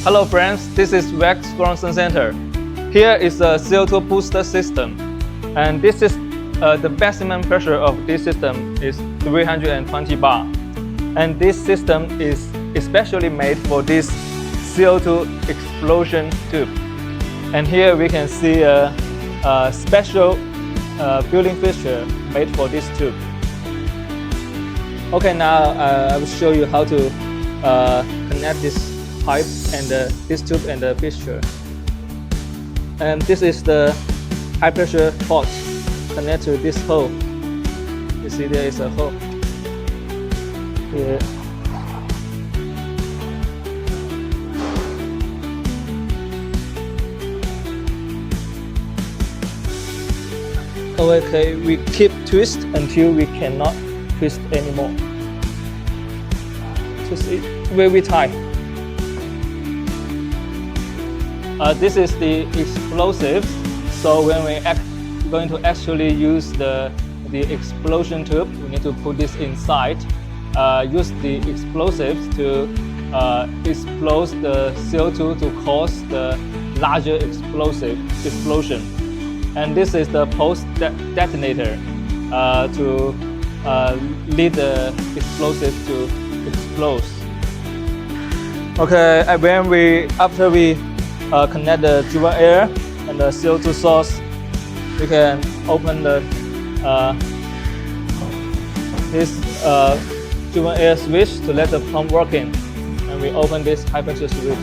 Hello friends, this is Rex from Suncenter. Here is the CO2 booster system, and this is the maximum pressure of this system is 320 bar. And this system is especially made for this CO2 explosion tube. And here we can see a special building fixture made for this tube. Okay, now I will show you how to connect this pipe and this tube and the fixture. And this is the high pressure port connect to this hole. You see there is a hole here. Okay, we keep twist until we cannot twist anymore. Twist it very tight. This is the explosives. So when we going to actually use the explosion tube, we need to put this inside. Use the explosives to explode the CO2 to cause the larger explosion. And this is the post detonator to lead the explosive to explode. Okay, and after we connect the driven air and the CO2 source, we can open the this driven air switch to let the pump working, and we open this high pressure switch.